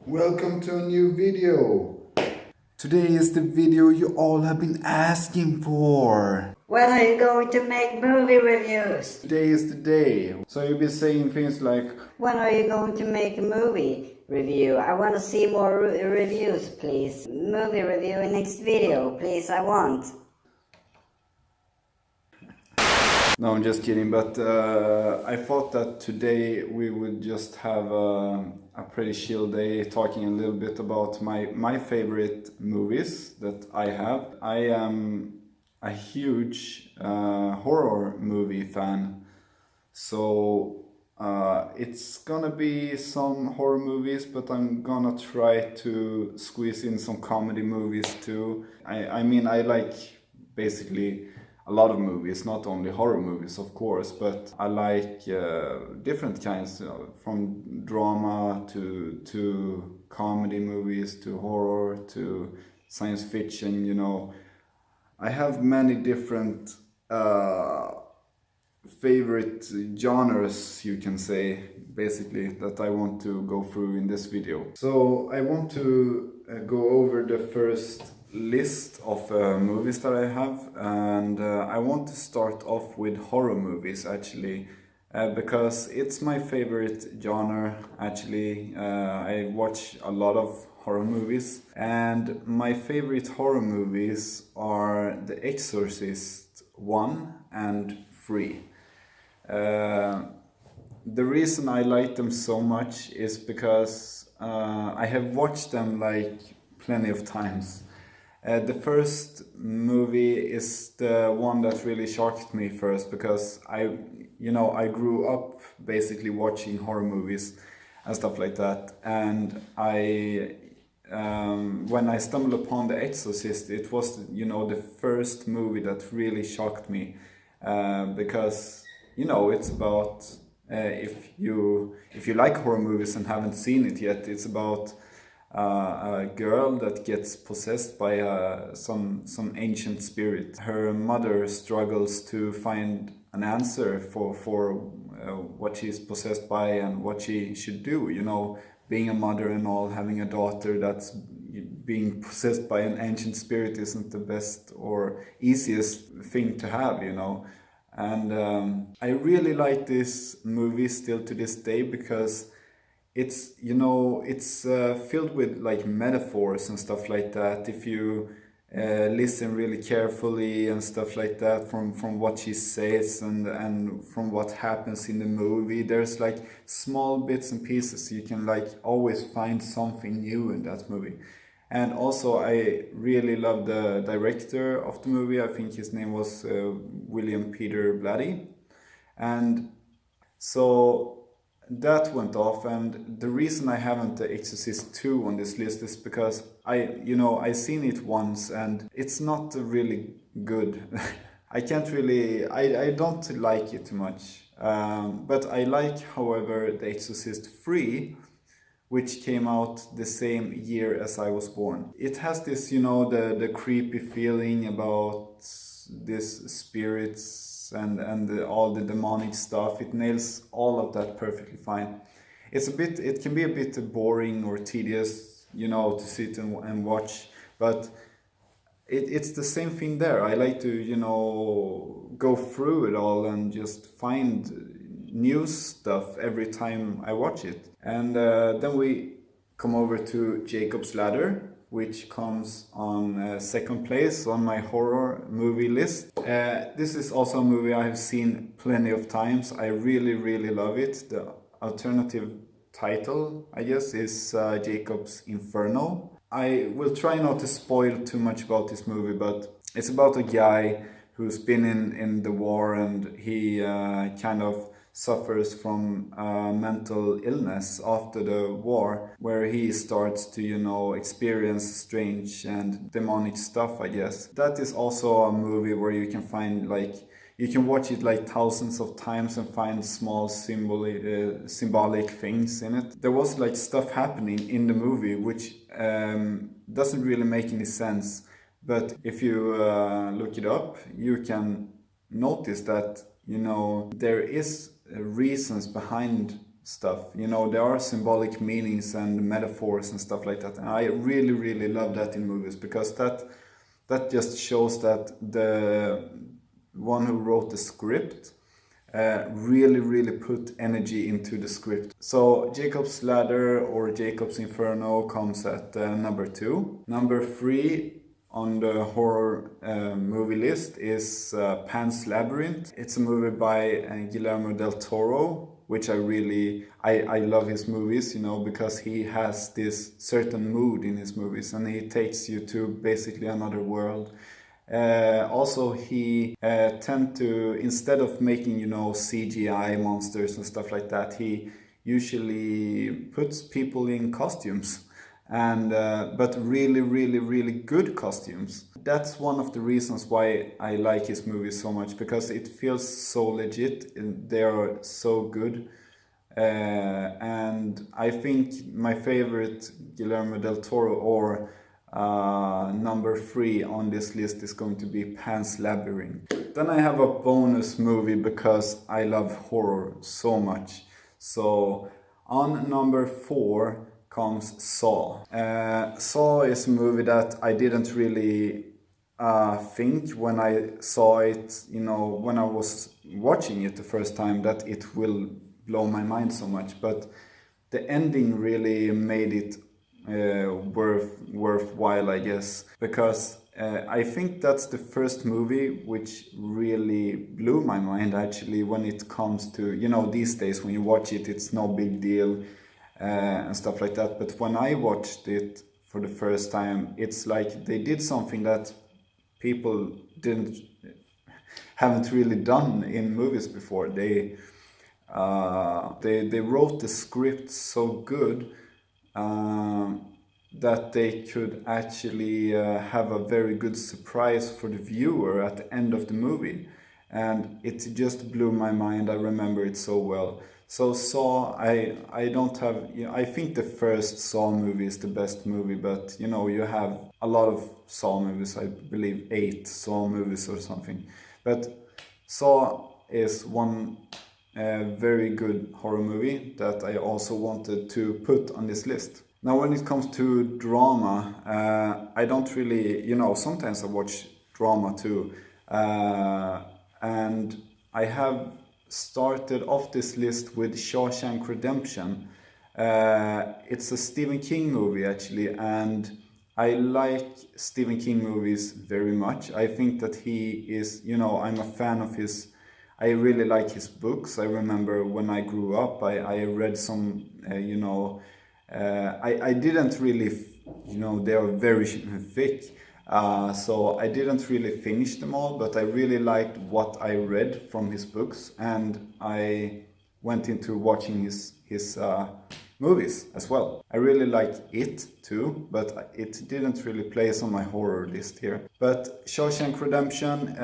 Welcome to a new video. Today is the video you all have been asking for. When are you going to make movie reviews? Today is the day. So you'll be saying things like, when are you going to make a movie review? I want to see more reviews, please. Movie review in next video, please, I want. no, I'm just kidding, but I thought that today we would just have a pretty chill day talking a little bit about my favorite movies that I have. I am a huge horror movie fan, so it's gonna be some horror movies, but I'm gonna try to squeeze in some comedy movies too. I mean, I like basically a lot of movies, not only horror movies, of course, but I like different kinds, from drama to comedy movies to horror to science fiction. I have many different favorite genres, you can say, basically, that I want to go through in this video. So I want to go over the first list of movies that I have, and I want to start off with horror movies, actually, because it's my favorite genre. Actually, I watch a lot of horror movies, and my favorite horror movies are The Exorcist 1 and 3. The reason I like them so much is because I have watched them like plenty of times. The first movie is the one that really shocked me first, because I grew up basically watching horror movies and stuff like that, and when I stumbled upon The Exorcist, it was the first movie that really shocked me, because it's about if you like horror movies and haven't seen it yet, it's about a girl that gets possessed by some ancient spirit. Her mother struggles to find an answer for what she's possessed by and what she should do. Being a mother and all, having a daughter that's being possessed by an ancient spirit isn't the best or easiest thing to have. And I really like this movie still to this day, because it's filled with like metaphors and stuff like that. If you listen really carefully and stuff like that, from what she says and from what happens in the movie, there's like small bits and pieces. You can like always find something new in that movie. And also, I really love the director of the movie. I think his name was William Peter Blatty. And so that went off. And the reason I haven't The Exorcist 2 on this list is because I seen it once and it's not really good. I don't like it too much. But I like, however, The Exorcist 3, which came out the same year as I was born. It has this, the creepy feeling about these spirits and all the demonic stuff. It nails all of that perfectly fine. It can be a bit boring or tedious, to sit and watch, but it's the same thing there. I like to, go through it all and just find new stuff every time I watch it. And then we come over to Jacob's Ladder, which comes on second place on my horror movie list. This is also a movie I have seen plenty of times. I really, really love it. The alternative title, I guess, is Jacob's Inferno. I will try not to spoil too much about this movie, but it's about a guy who's been in the war, and he kind of suffers from mental illness after the war, where he starts to, experience strange and demonic stuff, I guess. That is also a movie where you can find, you can watch it like thousands of times and find small symbolic things in it. There was like stuff happening in the movie which doesn't really make any sense, but if you look it up, you can notice that there is reasons behind stuff. You know, there are symbolic meanings and metaphors and stuff like that. And I really, really love that in movies, because that just shows that the one who wrote the script really, really put energy into the script. So Jacob's Ladder or Jacob's Inferno comes at number 2. Number 3 on the horror movie list is Pan's Labyrinth. It's a movie by Guillermo del Toro, which I love his movies, you know, because he has this certain mood in his movies and he takes you to basically another world. Also, he tend to, instead of making, you know, CGI monsters and stuff like that, he usually puts people in costumes, and but really, really, really good costumes. That's one of the reasons why I like his movies so much, because it feels so legit and they are so good. And I think my favorite Guillermo del Toro, or number 3 on this list, is going to be Pan's Labyrinth. Then I have a bonus movie because I love horror so much. So on number 4 comes Saw. Saw is a movie that I didn't really think when I saw it, you know, when I was watching it the first time, that it will blow my mind so much. But the ending really made it worthwhile, I guess, because I think that's the first movie which really blew my mind, actually, when it comes to, you know, these days when you watch it, it's no big deal and stuff like that. But when I watched it for the first time, it's like they did something that people haven't really done in movies before. They wrote the script so good that they could actually have a very good surprise for the viewer at the end of the movie, and it just blew my mind. I remember it so well. So Saw, I don't have, you know, I think the first Saw movie is the best movie, but you know, you have a lot of Saw movies, I believe 8 Saw movies or something. But Saw is one very good horror movie that I also wanted to put on this list. Now, when it comes to drama, I don't really, you know, sometimes I watch drama too. And I have started off this list with Shawshank Redemption. It's a Stephen King movie, actually, and I like Stephen King movies very much. I think that he is, you know, I'm a fan of his. I really like his books. I remember when I grew up, I read some, you know, I didn't really, you know, they are very thick. So I didn't really finish them all, but I really liked what I read from his books, and I went into watching his movies as well. I really like It too, but it didn't really place on my horror list here. But Shawshank Redemption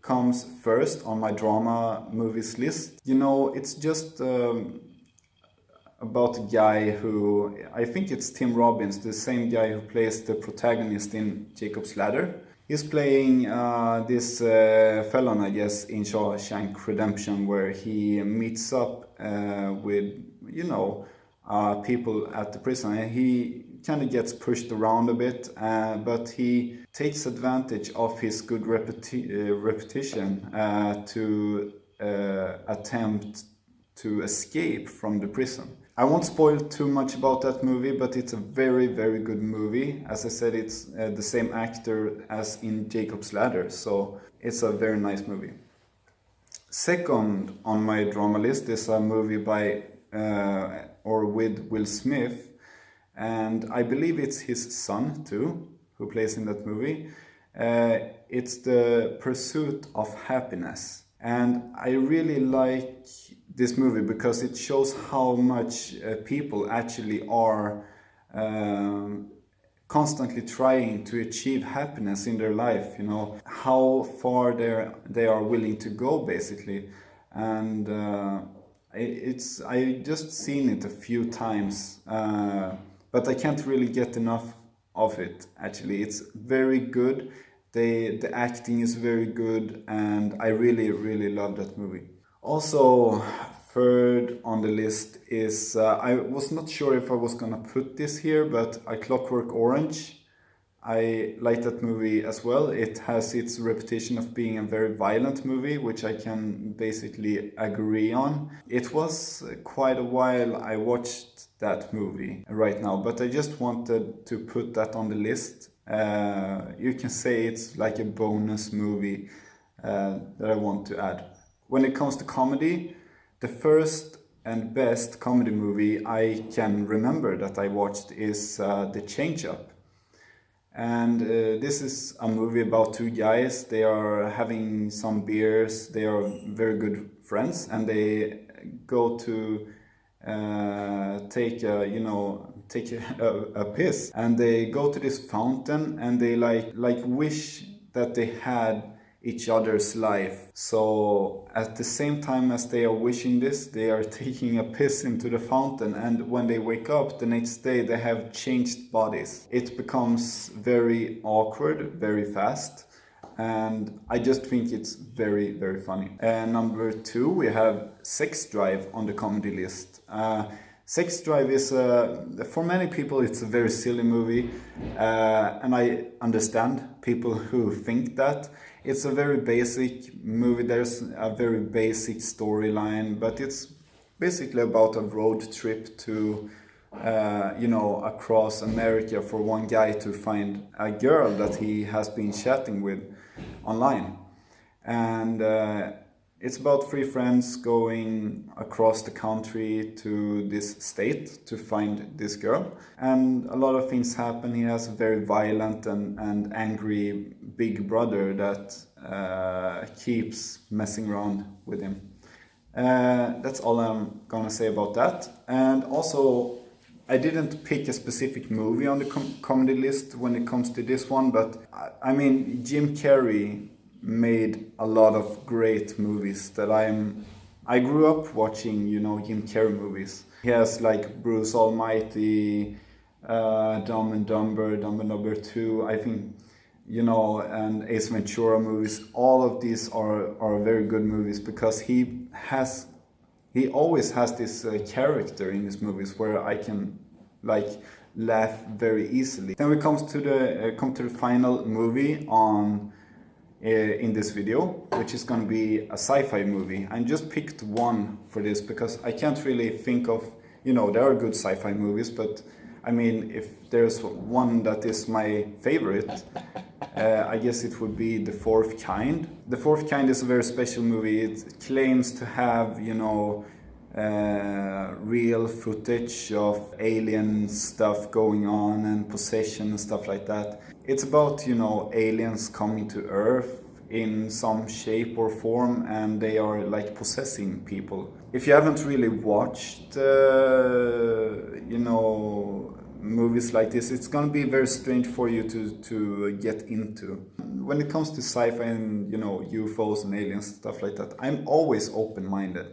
comes first on my drama movies list. You know, it's just about a guy who, I think it's Tim Robbins, the same guy who plays the protagonist in Jacob's Ladder. He's playing this felon, I guess, in Shawshank Redemption, where he meets up with, you know, people at the prison. And he kind of gets pushed around a bit, but he takes advantage of his good reputation to attempt to escape from the prison. I won't spoil too much about that movie, but it's a very, very good movie. As I said, it's the same actor as in Jacob's Ladder, so it's a very nice movie. Second on my drama list is a movie by or with Will Smith, and I believe it's his son too who plays in that movie. It's The Pursuit of Happiness, and I really like this movie because it shows how much people actually are constantly trying to achieve happiness in their life, you know, how far they are willing to go, basically. And I just seen it a few times, but I can't really get enough of it, actually. It's very good. The acting is very good, and I really, really love that movie. Also, third on the list is, I was not sure if I was gonna put this here, but A Clockwork Orange. I like that movie as well. It has its reputation of being a very violent movie, which I can basically agree on. It was quite a while I watched that movie right now, but I just wanted to put that on the list. You can say it's like a bonus movie that I want to add. When it comes to comedy, the first and best comedy movie I can remember that I watched is The Change-Up. And this is a movie about two guys. They are having some beers. They are very good friends, and they go to take a piss. And they go to this fountain, and they like wish that they had each other's life. So at the same time as they are wishing this, they are taking a piss into the fountain, and when they wake up the next day they have changed bodies. It becomes very awkward very fast, and I just think it's very, very funny. Number 2, we have Sex Drive on the comedy list. Sex Drive is, for many people, it's a very silly movie, and I understand people who think that. It's a very basic movie. There's a very basic storyline, but it's basically about a road trip to, across America for one guy to find a girl that he has been chatting with online. And it's about 3 friends going across the country to this state to find this girl. And a lot of things happen. He has a very violent and angry big brother that keeps messing around with him. That's all I'm gonna say about that. And also, I didn't pick a specific movie on the comedy list when it comes to this one, but I mean, Jim Carrey made a lot of great movies that I grew up watching, Jim Carrey movies. He has like Bruce Almighty, Dumb and Dumber, Dumb and Dumber 2, I think, and Ace Ventura movies. All of these are very good movies because he always has this character in his movies where I can laugh very easily. Then we come to the final movie in this video, which is going to be a sci-fi movie. I just picked one for this because I can't really think of, there are good sci-fi movies, but I mean, if there's one that is my favorite, I guess it would be The Fourth Kind. The Fourth Kind is a very special movie. It claims to have, real footage of alien stuff going on and possession and stuff like that. It's about, aliens coming to Earth in some shape or form, and they are like possessing people. If you haven't really watched, movies like this, it's gonna be very strange for you to get into. When it comes to sci-fi and, UFOs and aliens, stuff like that, I'm always open-minded.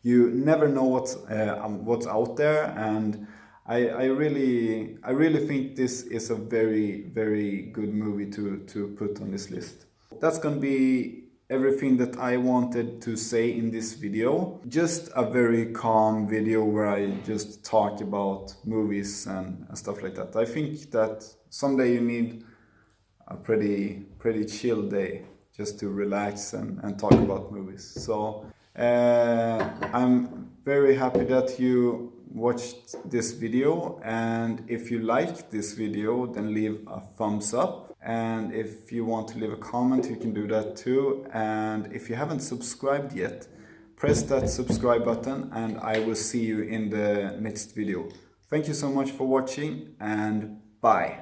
You never know what's out there, and I really think this is a very, very good movie to put on this list. That's gonna be everything that I wanted to say in this video. Just a very calm video where I just talk about movies and stuff like that. I think that someday you need a pretty chill day just to relax and talk about movies. So I'm very happy that you watched this video, and if you liked this video, then leave a thumbs up. And if you want to leave a comment, you can do that too. And if you haven't subscribed yet, press that subscribe button, and I will see you in the next video. Thank you so much for watching, and bye.